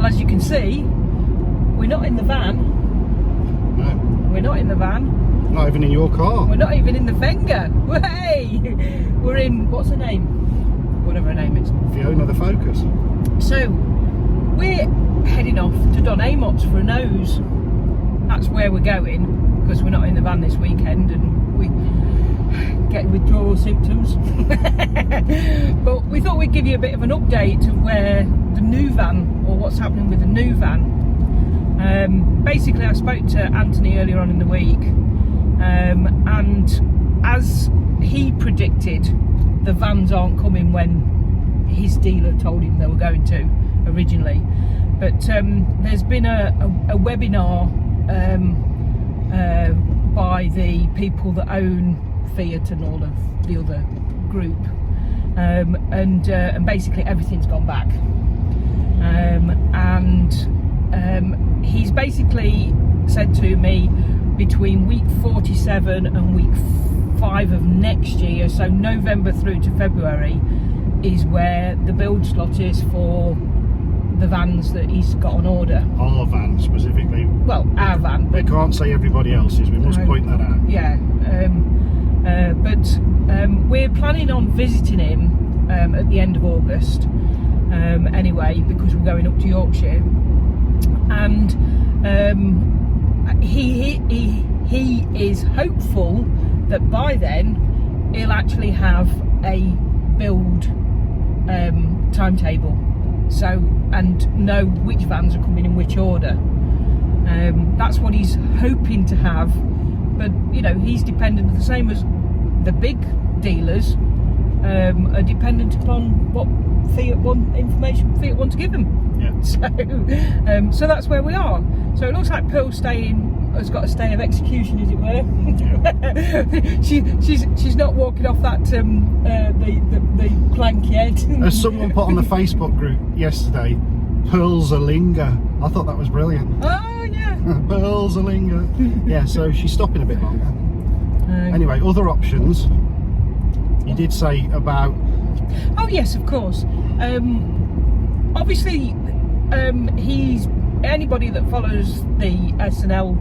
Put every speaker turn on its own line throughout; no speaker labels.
Well, as you can see, we're not in the van.
No.
We're not in the van.
Not even in your car.
We're not even in the Venga. Hey! We're in, what's her name? Whatever her name is.
Fiona the Focus.
So, we're heading off to Don Amos for a nose. That's where we're going, because we're not in the van this weekend and we get withdrawal symptoms. But we thought we'd give you a bit of an update of where the new van, or what's happening with the new van. Basically, I spoke to Anthony earlier on in the week, and as he predicted, the vans aren't coming when his dealer told him they were going to originally. But there's been a webinar by the people that own Fiat and all of the other group, and basically everything's gone back, and he's basically said to me between week 47 and week 5 of next year, so November through to February, is where the build slot is for the vans that he's got on order.
Our van specifically.
Well, our van.
We can't say everybody else's, we must point that out.
Yeah, but we're planning on visiting him at the end of August anyway, because we're going up to Yorkshire, and he is hopeful that by then he'll actually have a build timetable, so, and know which vans are coming in which order. That's what he's hoping to have, but you know, he's dependent, the same as the big dealers are dependent upon what Fiat want to give them.
Yeah.
So that's where we are. So it looks like Pearl's has got a stay of execution, as it were. she's not walking off that the plank yet.
As someone put on the Facebook group yesterday, Pearl's a linger. I thought that was brilliant.
Oh yeah.
Pearl's a linger. Yeah, so she's stopping a bit longer. Anyway, other options. You did say about.
Oh yes, of course. Obviously, he's anybody that follows the S&L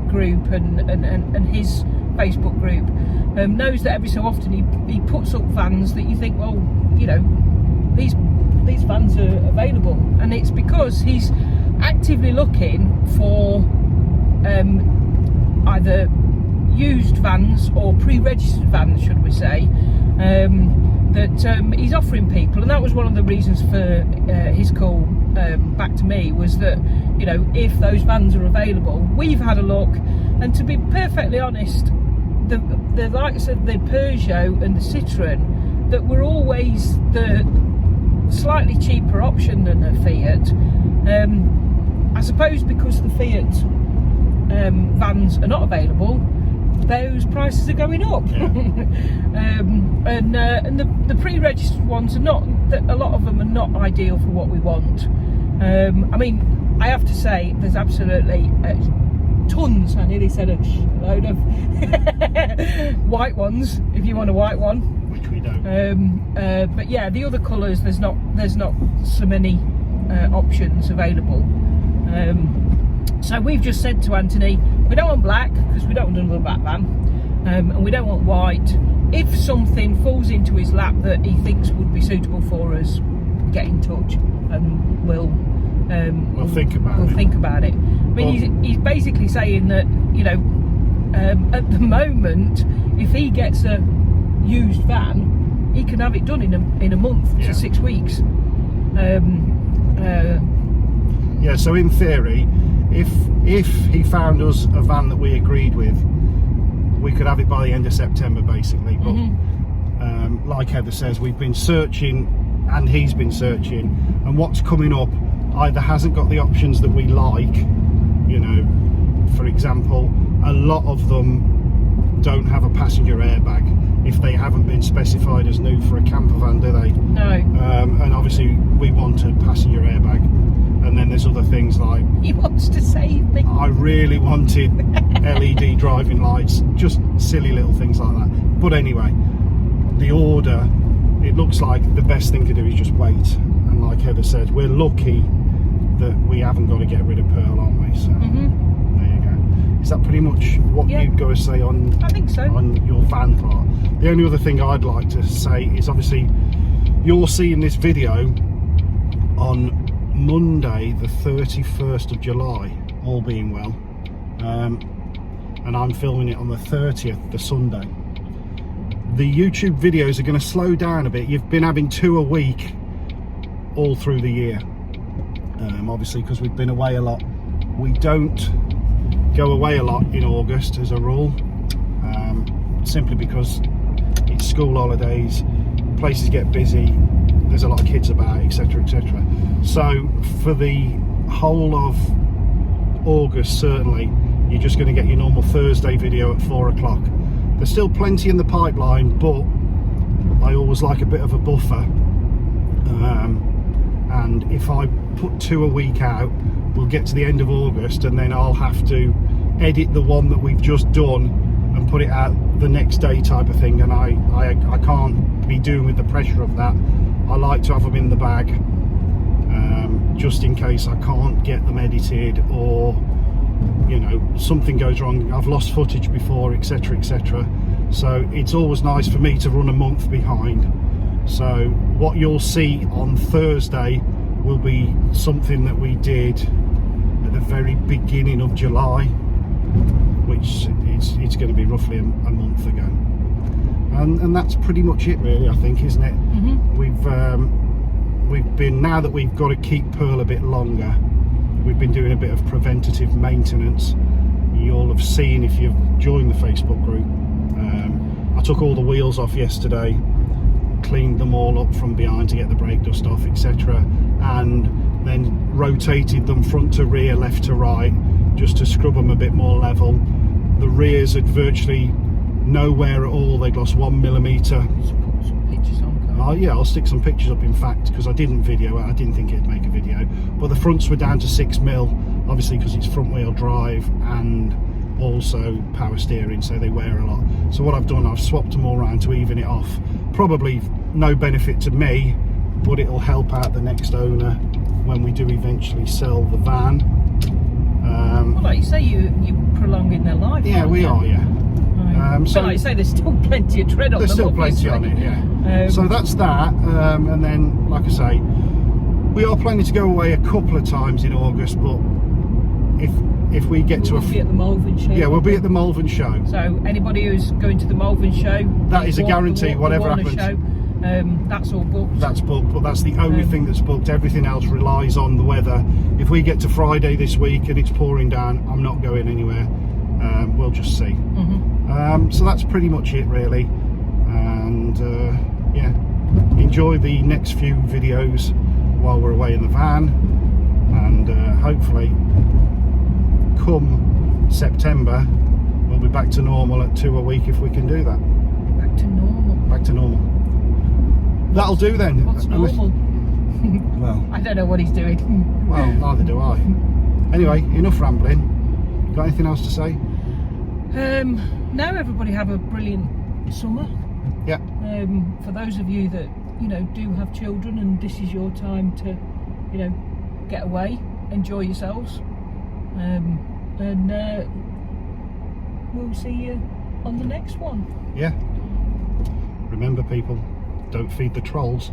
group and his Facebook group knows that every so often he puts up vans that you think, well, you know, these vans are available, and it's because he's actively looking for either used vans or pre-registered vans, should we say, that he's offering people. And that was one of the reasons for his call back to me, was that, you know, if those vans are available. We've had a look, and to be perfectly honest, the likes of the Peugeot and the Citroen, that were always the slightly cheaper option than a Fiat. I suppose because the Fiat vans are not available, those prices are going up. Yeah. And the pre-registered ones are not, a lot of them are not ideal for what we want. I mean, I have to say, there's absolutely tons, I nearly said a load of white ones, if you want a white one,
which we don't.
but yeah, the other colours, there's not so many options available. So we've just said to Anthony, we don't want black because we don't want another black van, and we don't want white. If something falls into his lap that he thinks would be suitable for us, get in touch and we'll think about it. I mean, he's basically saying that, you know, at the moment, if he gets a used van, he can have it done in a month to 6 weeks.
Yeah, so in theory, if he found us a van that we agreed with, we could have it by the end of September, basically. But like Heather says, we've been searching, and he's been searching, and what's coming up either hasn't got the options that we like. You know, for example, a lot of them don't have a passenger airbag if they haven't been specified as new for a camper van, do they?
No.
And obviously we want a passenger airbag. And then there's other things like,
he wants to save me.
I really wanted LED driving lights, just silly little things like that. But anyway, the order, it looks like the best thing to do is just wait. And like Heather said, we're lucky that we haven't got to get rid of Pearl, aren't we? So there you go. Is that pretty much what you've got to say on?
I think so.
On your van part. The only other thing I'd like to say is obviously you're seeing this video on Monday, the 31st of July, all being well, and I'm filming it on the 30th, the Sunday. The YouTube videos are going to slow down a bit. You've been having 2 a week all through the year, obviously because we've been away a lot. We don't go away a lot in August as a rule, simply because it's school holidays, places get busy, there's a lot of kids about, etc, etc. So for the whole of August, certainly you're just going to get your normal Thursday video at 4 o'clock. There's still plenty in the pipeline, but I always like a bit of a buffer, and if I put 2 a week out, we'll get to the end of August and then I'll have to edit the one that we've just done and put it out the next day type of thing, and I can't be doing with the pressure of that. I like to have them in the bag, just in case I can't get them edited, or you know, something goes wrong, I've lost footage before, etc, etc. So it's always nice for me to run a month behind. So what you'll see on Thursday will be something that we did at the very beginning of July, which it's going to be roughly a month ago, and that's pretty much it really, I think, isn't it? We've been, now that we've got to keep Pearl a bit longer, we've been doing a bit of preventative maintenance. You'll have seen if you've joined the Facebook group, I took all the wheels off yesterday, cleaned them all up from behind to get the brake dust off, etc, and then rotated them front to rear, left to right, just to scrub them a bit more level. The rears had virtually nowhere at all, they'd lost 1 millimetre.
Put some pictures on.
Oh yeah, I'll stick some pictures up, in fact, because I didn't video it, I didn't think it'd make a video, but the fronts were down to 6 mil, obviously because it's front wheel drive and also power steering, so they wear a lot. So what I've done, I've swapped them all around to even it off. Probably no benefit to me, but it'll help out the next owner when we do eventually sell the van.
Well, like you say, you're prolonging their life.
Yeah, we are, yeah.
So like you say, there's still plenty of tread on them.
There's still plenty on it, yeah. So that's that, and then, like I say, we are planning to go away a couple of times in August, but if we get to
we'll be at the Malvern show.
Yeah, we'll be at the Malvern show.
So anybody who's going to the Malvern show,
that is a guarantee, whatever happens.
Show, that's all booked.
That's booked, but that's the only thing that's booked. Everything else relies on the weather. If we get to Friday this week and it's pouring down, I'm not going anywhere. We'll just see. So that's pretty much it really, and yeah, enjoy the next few videos while we're away in the van, and hopefully come September we'll be back to normal at 2 a week, if we can do that.
Back to normal.
Back to normal. That'll do then.
What's normal?
Well,
I don't know what he's doing.
Well, neither do I. Anyway, enough rambling. Got anything else to say?
Now everybody have a brilliant summer.
Yeah.
For those of you that, you know, do have children and this is your time to, you know, get away, enjoy yourselves, and we'll see you on the next one.
Yeah. Remember, people, don't feed the trolls.